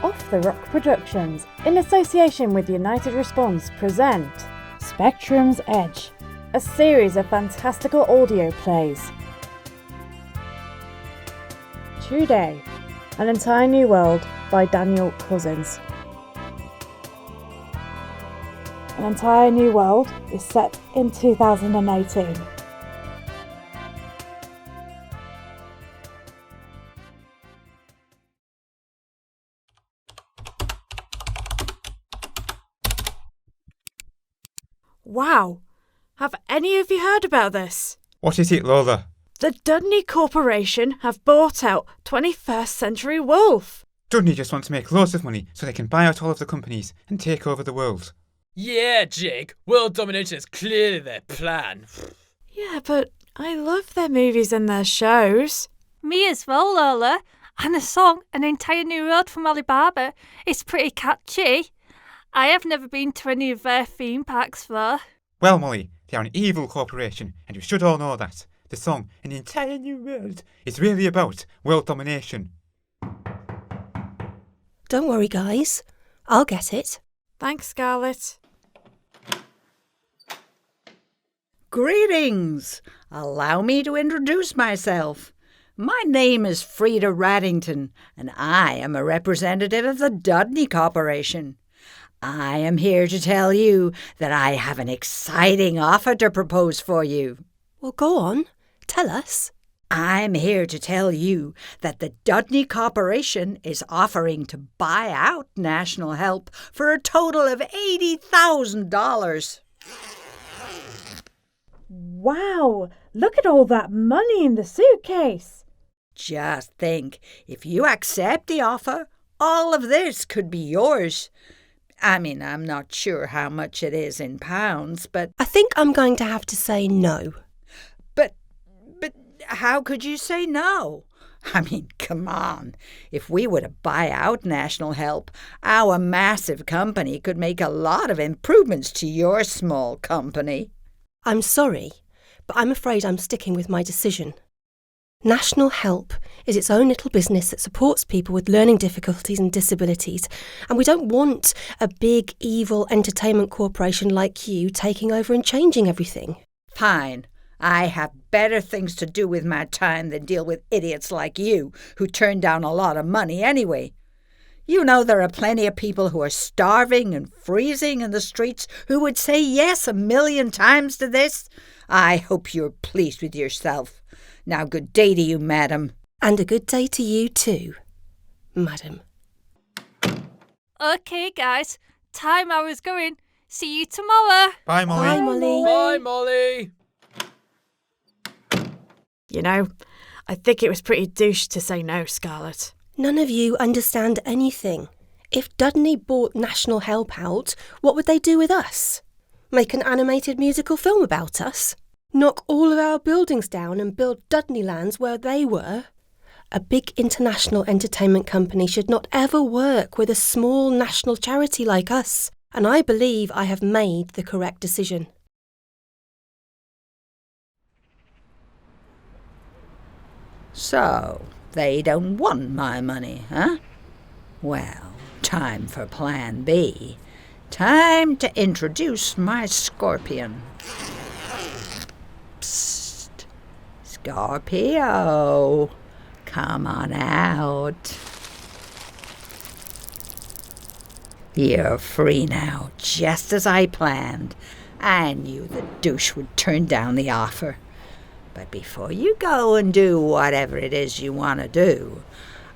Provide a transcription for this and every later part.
Off the Rock Productions, in association with United Response, present Spectrum's Edge, a series of fantastical audio plays. Today, An Entire New World by Daniel Cousins. An Entire New World is set in 2018. Wow! Have any of you heard about this? What is it, Lola? The Dudney Corporation have bought out 21st Century Wilf. Dudney just want to make loads of money so they can buy out all of the companies and take over the world. Yeah, Jake. World domination is clearly their plan. Yeah, but I love their movies and their shows. Me as well, Lola. And the song, An Entire New World from Alibaba, is pretty catchy. I have never been to any of their theme parks, though. Well, Molly, they are an evil corporation, and you should all know that. The song, An Entire New World, is really about world domination. Don't worry, guys. I'll get it. Thanks, Scarlett. Greetings! Allow me to introduce myself. My name is Freda Rattington, and I am a representative of the Dudney Corporation. I am here to tell you that I have an exciting offer to propose for you. Well, go on. Tell us. I'm here to tell you that the Dudney Corporation is offering to buy out National Help for a total of $80,000. Wow! Look at all that money in the suitcase! Just think, if you accept the offer, all of this could be yours. I mean, I'm not sure how much it is in pounds, but... I think I'm going to have to say no. But how could you say no? I mean, come on. If we were to buy out National Help, our massive company could make a lot of improvements to your small company. I'm sorry, but I'm afraid I'm sticking with my decision. National Help is its own little business that supports people with learning difficulties and disabilities, and we don't want a big, evil entertainment corporation like you taking over and changing everything. Fine. I have better things to do with my time than deal with idiots like you who turn down a lot of money anyway. You know there are plenty of people who are starving and freezing in the streets who would say yes 1,000,000 times to this. I hope you're pleased with yourself. Now, good day to you, madam. And a good day to you too, madam. OK, guys. Time I was going. See you tomorrow. Bye, Molly. Bye, Molly. Bye, Molly. You know, I think it was pretty douche to say no, Scarlett. None of you understand anything. If Dudney bought National Help out, what would they do with us? Make an animated musical film about us? Knock all of our buildings down and build Dudney lands where they were? A big international entertainment company should not ever work with a small national charity like us, and I believe I have made the correct decision. So, they don't want my money, huh? Well, time for Plan B. Time to introduce my scorpion. Psst. Scorpio, come on out. You're free now, just as I planned. I knew the douche would turn down the offer. But before you go and do whatever it is you want to do,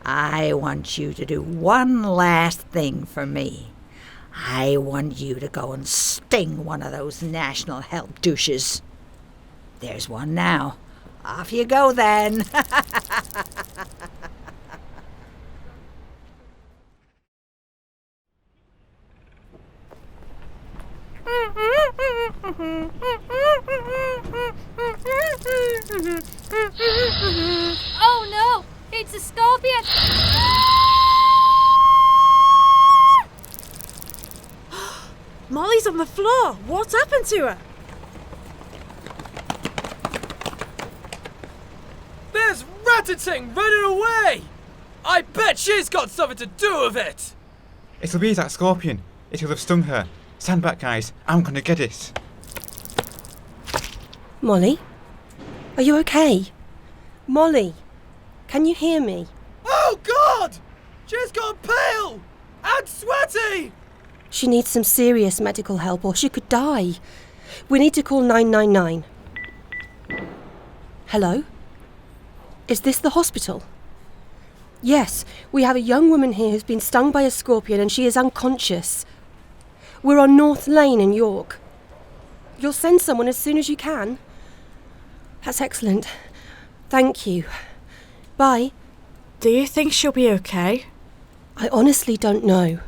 I want you to do one last thing for me. I want you to go and sting one of those National Help douches. There's one now. Off you go then. Oh no! It's a scorpion! Molly's on the floor. What's happened to her? There's Rattington running away! I bet she's got something to do with it! It'll be that scorpion. It'll have stung her. Stand back, guys. I'm gonna get it. Molly? Are you okay? Molly, can you hear me? Oh, God! She's gone pale! And sweaty! She needs some serious medical help or she could die. We need to call 999. Hello? Is this the hospital? Yes, we have a young woman here who's been stung by a scorpion and she is unconscious. We're on North Lane in York. You'll send someone as soon as you can? That's excellent. Thank you. Bye. Do you think she'll be okay? I honestly don't know.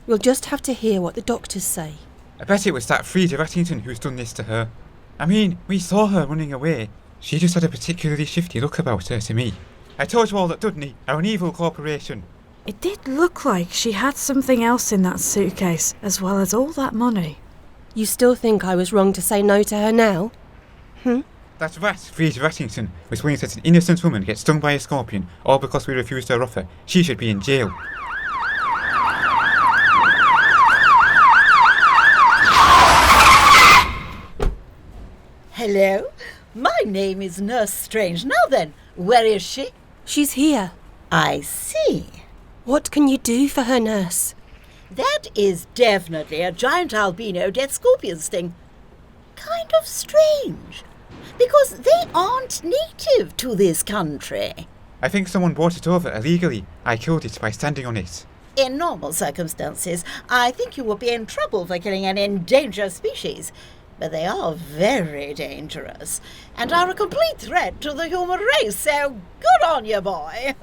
We'll just have to hear what the doctors say. I bet it was that Freda Rattington who's done this to her. I mean, we saw her running away. She just had a particularly shifty look about her to me. I told you all that Dudney are an evil corporation. It did look like she had something else in that suitcase, as well as all that money. You still think I was wrong to say no to her now? That rat, Freda Rattington, was willing to let an innocent woman get stung by a scorpion, all because we refused her offer. She should be in jail. Hello? My name is Nurse Strange. Now then, where is she? She's here. I see. What can you do for her, nurse? That is definitely a giant albino death scorpion sting. Kind of strange, because they aren't native to this country. I think someone brought it over illegally. I killed it by standing on it. In normal circumstances, I think you would be in trouble for killing an endangered species. But they are very dangerous, and are a complete threat to the human race, so good on you, boy.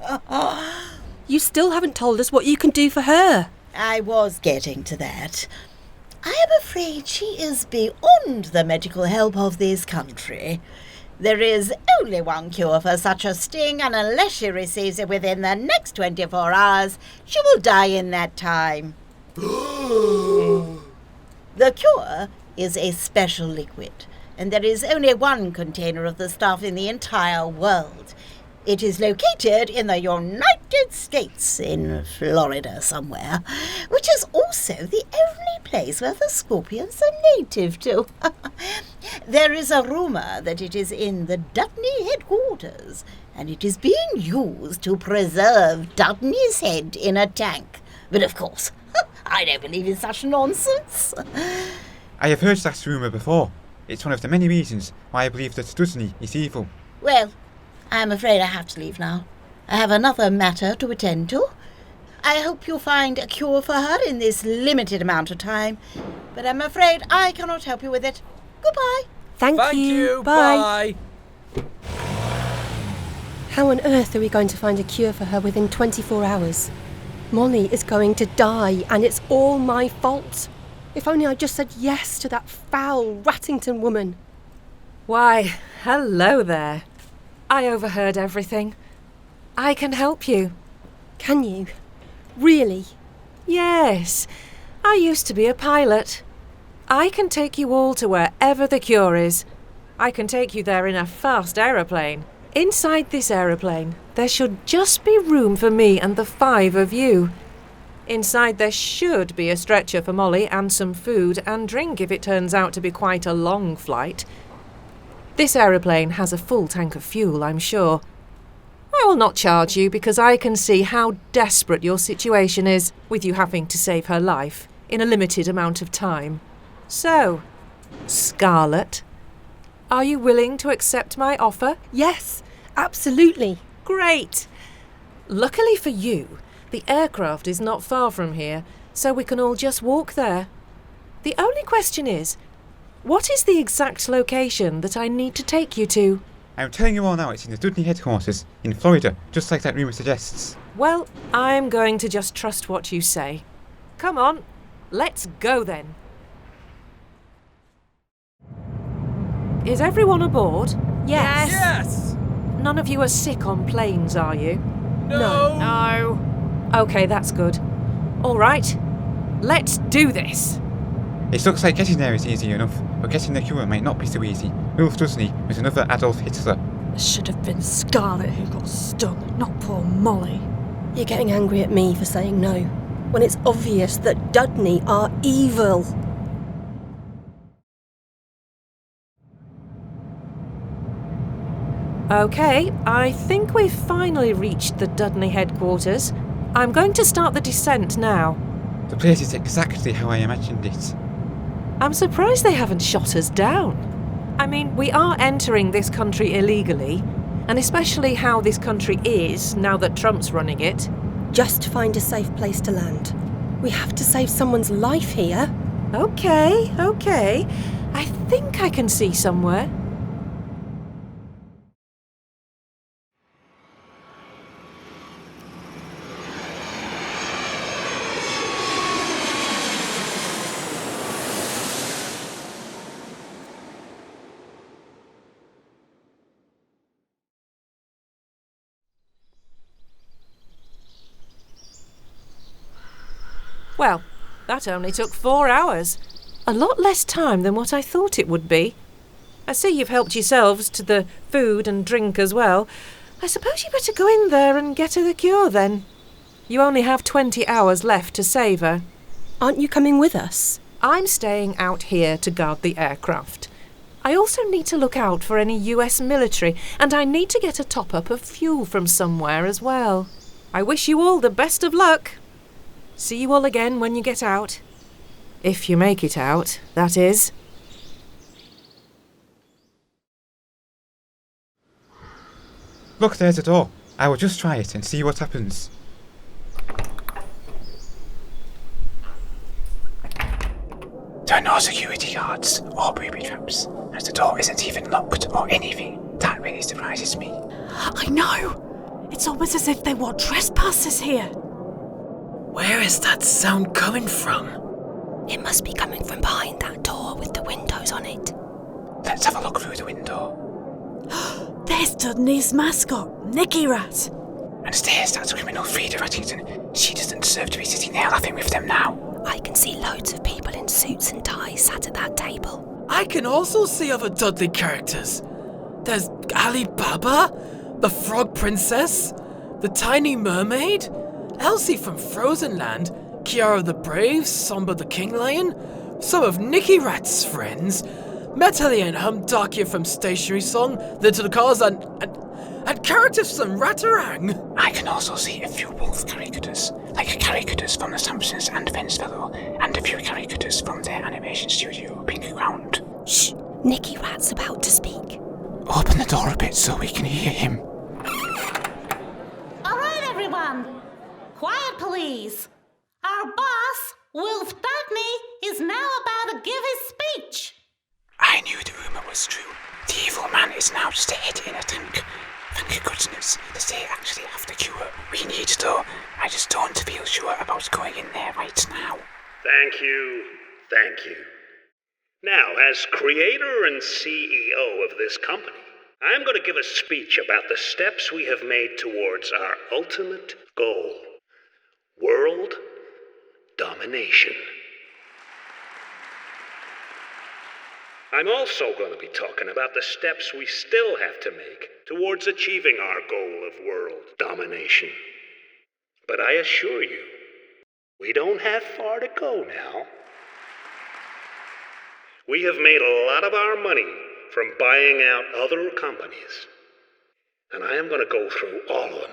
You still haven't told us what you can do for her. I was getting to that. I am afraid she is beyond the medical help of this country. There is only one cure for such a sting, and unless she receives it within the next 24 hours, she will die in that time. The cure is a special liquid, and there is only one container of the stuff in the entire world. It is located in the United States, in Florida somewhere, which is also the only place where the scorpions are native to. There is a rumour that it is in the Dudney headquarters, and it is being used to preserve Dudney's head in a tank. But of course, I don't believe in such nonsense. I have heard that rumour before. It's one of the many reasons why I believe that Dudney is evil. Well, I'm afraid I have to leave now. I have another matter to attend to. I hope you'll find a cure for her in this limited amount of time, but I'm afraid I cannot help you with it. Goodbye. Thank you. Bye. Bye. How on earth are we going to find a cure for her within 24 hours? Molly is going to die, and it's all my fault. If only I just said yes to that foul Rattington woman. Why, hello there. I overheard everything. I can help you. Can you? Really? Yes. I used to be a pilot. I can take you all to wherever the cure is. I can take you there in a fast aeroplane. Inside this aeroplane, there should just be room for me and the 5 of you. Inside there should be a stretcher for Molly and some food and drink if it turns out to be quite a long flight. This aeroplane has a full tank of fuel, I'm sure. I will not charge you because I can see how desperate your situation is with you having to save her life in a limited amount of time. So, Scarlett, are you willing to accept my offer? Yes, absolutely. Great! Luckily for you, the aircraft is not far from here, so we can all just walk there. The only question is, what is the exact location that I need to take you to? I'm telling you all now, it's in the Dudney headquarters, in Florida, just like that rumour suggests. Well, I'm going to just trust what you say. Come on, let's go then. Is everyone aboard? Yes. Yes! None of you are sick on planes, are you? No! No. Okay, that's good. All right, let's do this. It looks like getting there is easy enough, but getting the cure might not be so easy. Wilf Dudney was another Adolf Hitler. It should have been Scarlett who got stung, not poor Molly. You're getting angry at me for saying no. when it's obvious that Dudney are evil? OK, I think we've finally reached the Dudney headquarters. I'm going to start the descent now. The place is exactly how I imagined it. I'm surprised they haven't shot us down. I mean, we are entering this country illegally, and especially how this country is now that Trump's running it. Just find a safe place to land. We have to save someone's life here. OK. I think I can see somewhere. Well, that only took 4 hours. A lot less time than what I thought it would be. I see you've helped yourselves to the food and drink as well. I suppose you better go in there and get her the cure then. You only have 20 hours left to save her. Aren't you coming with us? I'm staying out here to guard the aircraft. I also need to look out for any US military, and I need to get a top-up of fuel from somewhere as well. I wish you all the best of luck. See you all again when you get out. If you make it out, that is. Look, there's a door. I will just try it and see what happens. There are no security guards or booby traps, as the door isn't even locked or anything. That really surprises me. I know! It's almost as if they want trespassers here. Where is that sound coming from? It must be coming from behind that door with the windows on it. Let's have a look through the window. There's Dudney's mascot, Nicky Rat. And there's that criminal Freda Rattington. She doesn't deserve to be sitting there laughing with them now. I can see loads of people in suits and ties sat at that table. I can also see other Dudley characters. There's Alibaba, the Frog Princess, the Tiny Mermaid, Elsie from Frozen Land, Kiara the Brave, Somba the King Lion, some of Nicky Rat's friends, Matteo and Humdakia from Stationery Song, Little Cars, and characters from Ratterang. I can also see a few Wilf caricatures, like caricatures from the Sampsons and Fencefellow, and a few caricatures from their animation studio, Pink Ground. Shh! Nicky Rat's about to speak. Open the door a bit so we can hear him. All right, everyone. Quiet, please. Our boss, Wilf Dudney, is now about to give his speech. I knew the rumour was true. The evil man is now just a head in a tank. Thank goodness that they actually have the cure we need, though. I just don't feel sure about going in there right now. Thank you. Now, as creator and CEO of this company, I'm going to give a speech about the steps we have made towards our ultimate goal. World domination. I'm also going to be talking about the steps we still have to make towards achieving our goal of world domination. But I assure you, we don't have far to go now. We have made a lot of our money from buying out other companies. And I am going to go through all of them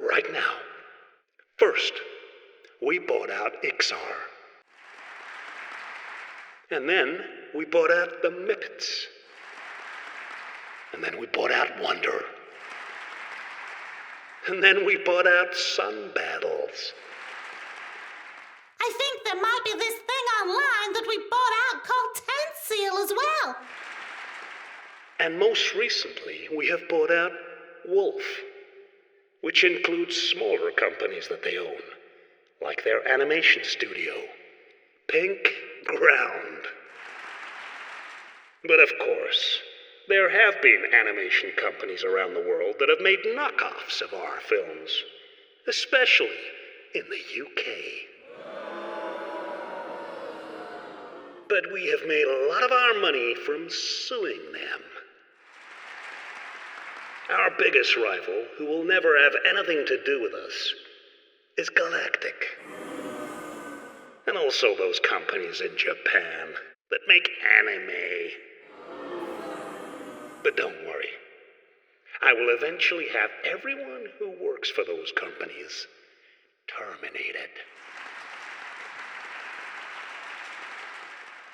right now. First, we bought out Ixar. And then we bought out the Mippets. And then we bought out Wonder. And then we bought out Sun Battles. I think there might be this thing online that we bought out called Tenseal as well. And most recently, we have bought out Wolf, which includes smaller companies that they own, like their animation studio, Pink Ground. But of course, there have been animation companies around the world that have made knockoffs of our films, especially in the UK. But we have made a lot of our money from suing them. Our biggest rival, who will never have anything to do with us, is Galactic. And also those companies in Japan that make anime. But don't worry. I will eventually have everyone who works for those companies terminated.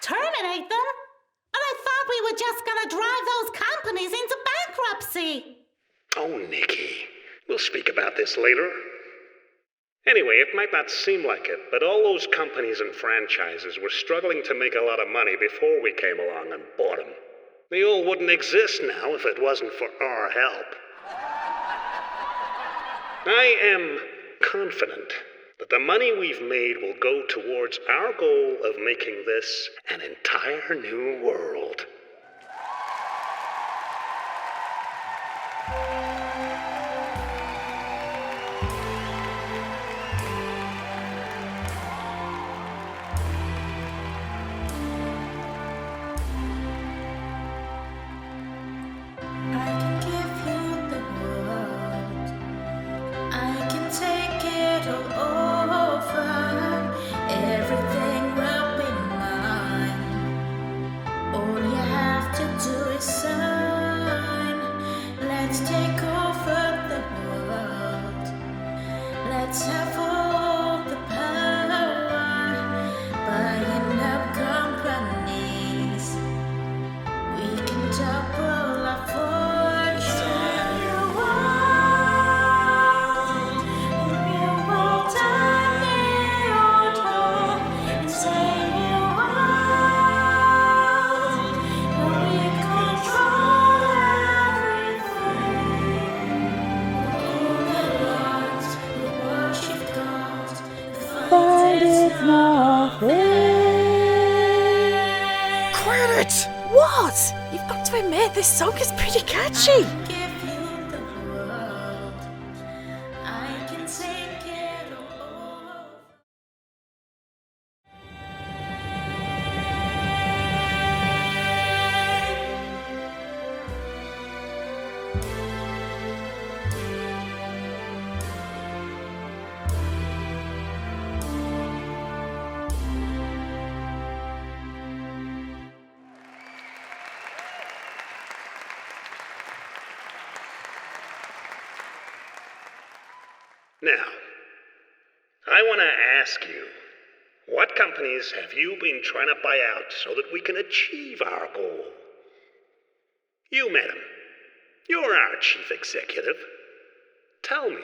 Terminate them? But I thought we were just gonna drive those companies into bankruptcy. Oh, Nicky. We'll speak about this later. Anyway, it might not seem like it, but all those companies and franchises were struggling to make a lot of money before we came along and bought them. They all wouldn't exist now if it wasn't for our help. I am confident that the money we've made will go towards our goal of making this an entire new world. What? You've got to admit, this song is pretty catchy. Now, I want to ask you, what companies have you been trying to buy out so that we can achieve our goal? You, madam, you're our chief executive. Tell me.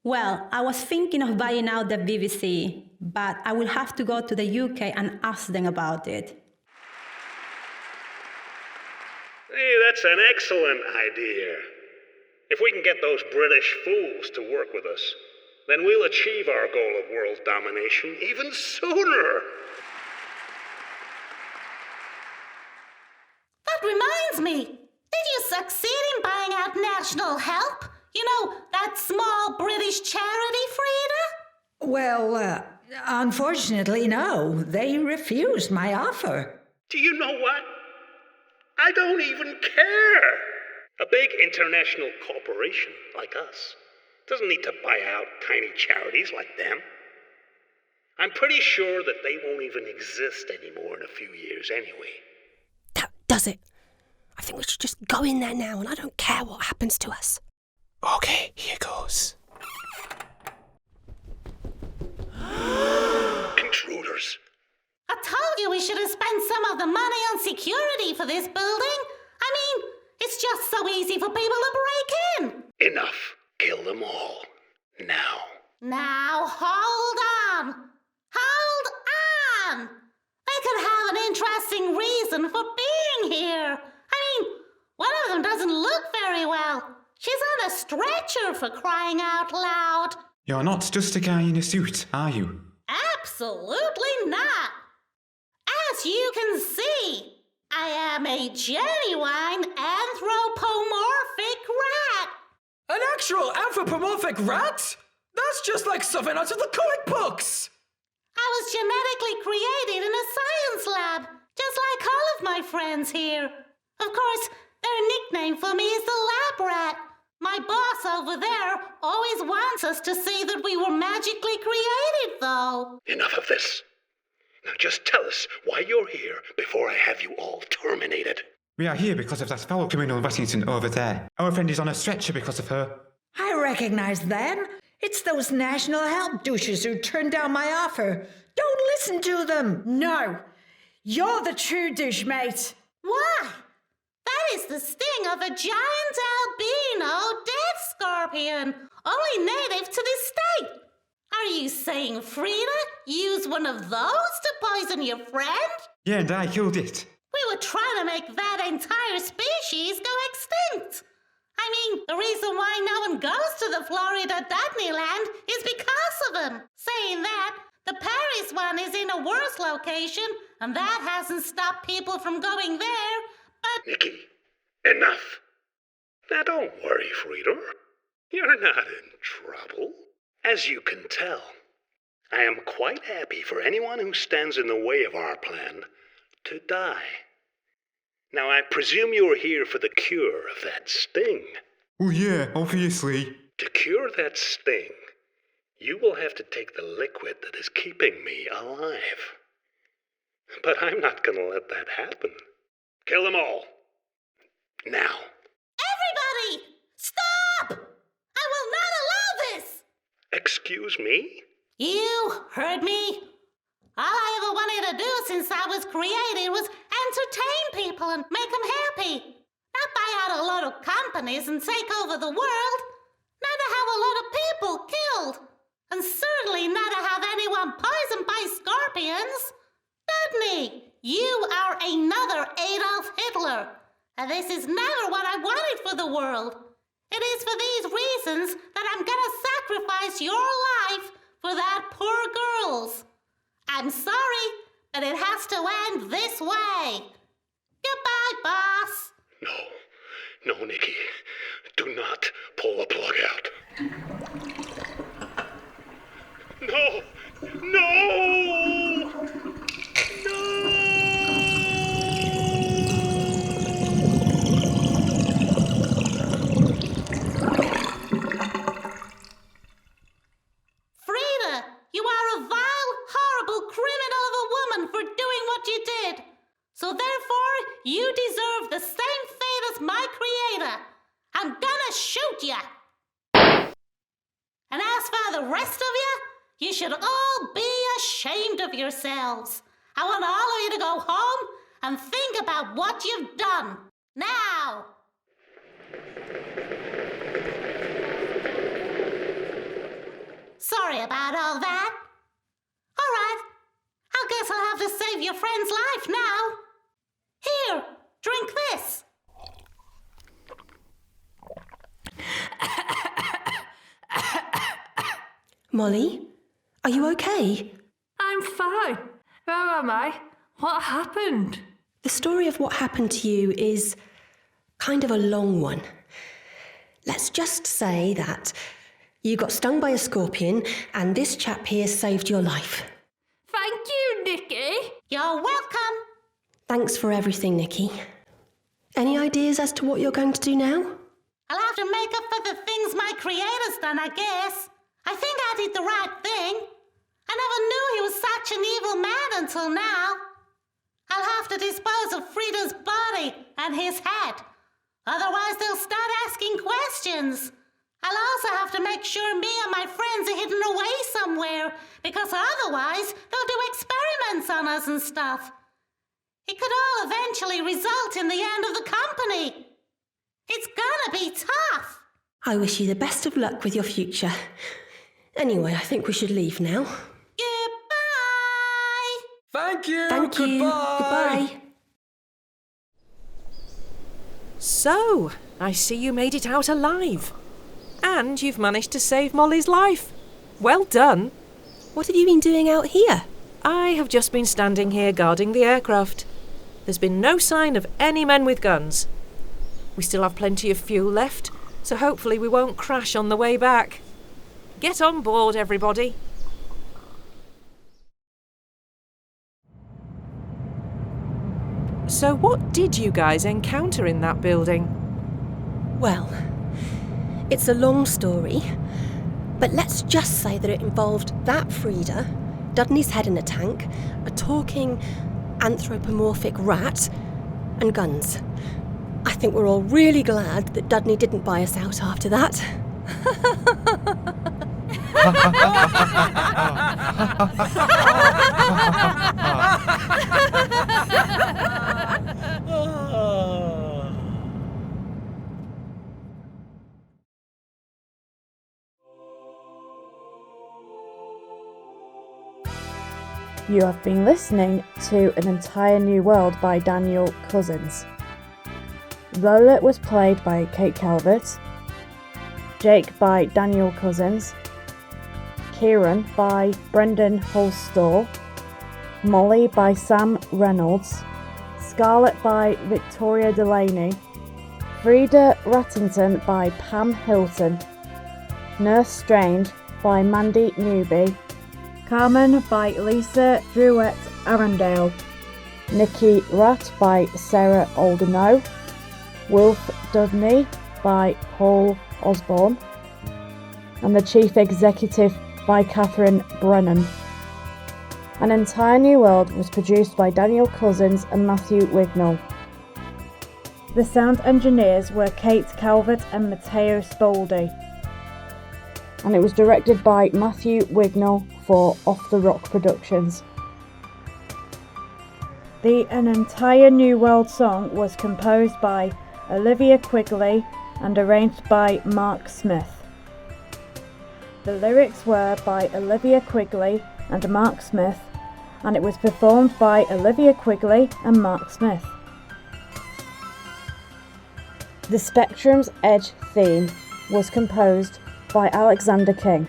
Well, I was thinking of buying out the BBC, but I will have to go to the UK and ask them about it. Hey, that's an excellent idea. If we can get those British fools to work with us, then we'll achieve our goal of world domination even sooner. That reminds me. Did you succeed in buying out National Help? You know, that small British charity, Freda? Well, unfortunately, no. They refused my offer. Do you know what? I don't even care. A big international corporation like us doesn't need to buy out tiny charities like them. I'm pretty sure that they won't even exist anymore in a few years anyway. That does it. I think we should just go in there now, and I don't care what happens to us. Okay, here goes. Intruders. I told you we should have spent some of the money on security for this building. I mean, it's just so easy for people to break in. Enough. Kill them all. Now. Now, hold on. Hold on. They could have an interesting reason for being here. I mean, one of them doesn't look very well. She's on a stretcher, for crying out loud. You're not just a guy in a suit, are you? Absolutely not. As you can see, I am a genuine anthropomorphic rat. An actual anthropomorphic rat? That's just like something out of the comic books! I was genetically created in a science lab, just like all of my friends here. Of course, their nickname for me is the lab rat. My boss over there always wants us to say that we were magically created, though. Enough of this. Now just tell us why you're here before I have you all terminated. We are here because of that foul criminal Rattington over there. Our friend is on a stretcher because of her. I recognize them. It's those national help douches who turned down my offer. Don't listen to them. No. You're the true douche, mate. Why? That is the sting of a giant albino death scorpion, only native to this state. Are you saying Freda used one of those to poison your friend? Yeah, and I killed it. We were trying to make that entire species go extinct. I mean, the reason why no one goes to the Florida Dudney land is because of them. Saying that, the Paris one is in a worse location, and that hasn't stopped people from going there, but... Nicky, enough. Now don't worry, Freda. You're not in trouble. As you can tell, I am quite happy for anyone who stands in the way of our plan to die. Now, I presume you're here for the cure of that sting. Oh yeah, obviously. To cure that sting, you will have to take the liquid that is keeping me alive. But I'm not going to let that happen. Kill them all. Now. Everybody! Stop! I will not allow this! Excuse me? You heard me? All I ever wanted to do since I was created was entertain people and make them happy. Not buy out a lot of companies and take over the world. Not to have a lot of people killed. And certainly not to have anyone poisoned by scorpions. Dudney, you are another Adolf Hitler. And this is never what I wanted for the world. It is for these reasons that I'm gonna sacrifice your life for that poor girl's. I'm sorry, but it has to end this way. Goodbye, boss. No, Nicky. Do not pull the plug out. No! Freda, you are a vile, horrible criminal of a woman for doing what you did. So therefore, you deserve the same fate as my creator. I'm gonna shoot ya. And as for the rest of you should all be ashamed of yourselves. I want all of you to go home and think about what you've done. Now! Sorry about all that. All right, I guess I'll have to save your friend's life now. Here, drink this. Molly, are you okay? I'm fine. Where am I? What happened? The story of what happened to you is kind of a long one. Let's just say that you got stung by a scorpion and this chap here saved your life. Thank you, Nicky. You're welcome. Thanks for everything, Nicky. Any ideas as to what you're going to do now? I'll have to make up for the things my creator's done, I guess. I think I did the right thing. I never knew he was such an evil man until now. I'll have to dispose of Freda's body and his head. Otherwise they'll start asking questions. I'll also have to make sure me and my friends are hidden away somewhere, because otherwise they'll do experiments on us and stuff. It could all eventually result in the end of the company. It's gonna be tough. I wish you the best of luck with your future. Anyway, I think we should leave now. Goodbye. Thank you. Thank you. Goodbye. So, I see you made it out alive. And you've managed to save Molly's life. Well done. What have you been doing out here? I have just been standing here guarding the aircraft. There's been no sign of any men with guns. We still have plenty of fuel left, so hopefully we won't crash on the way back. Get on board, everybody. So what did you guys encounter in that building? Well, it's a long story, but let's just say that it involved that Freda, Dudney's head in a tank, a talking anthropomorphic rat, and guns. I think we're all really glad that Dudney didn't buy us out after that. You have been listening to An Entire New World by Daniel Cousins. Lola was played by Kate Calvert, Jake by Daniel Cousins, Keiron by Brendan Hulse-Storr, Molly by Sam Reynolds, Scarlett by Victoria Delaney, Freda Rattington by Pam Hilton, Nurse Strange by Mandy Newby, Carmen by Lisa Druett-Arundale, Nicky Rat by Sarah Oldknow, Wilf Dudney by Paul Osborne, and the Chief Executive by Katherin Brennan. An Entire New World was produced by Daniel Cousins and Matthew Wignall. The sound engineers were Kate Calvert and Matteo Spoldi, and it was directed by Matthew Wignall for Off the Rock Productions. The An Entire New World song was composed by Olivia Quigley and arranged by Mark Smith. The lyrics were by Olivia Quigley and Mark Smith, and it was performed by Olivia Quigley and Mark Smith. The Spectrum's Edge theme was composed by Alexander King.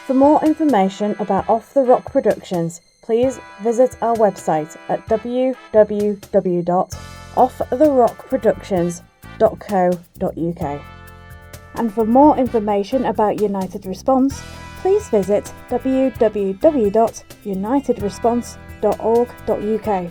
For more information about Off the Rock Productions, please visit our website at www.offtherockproductions.co.uk. And for more information about United Response, please visit www.unitedresponse.org.uk.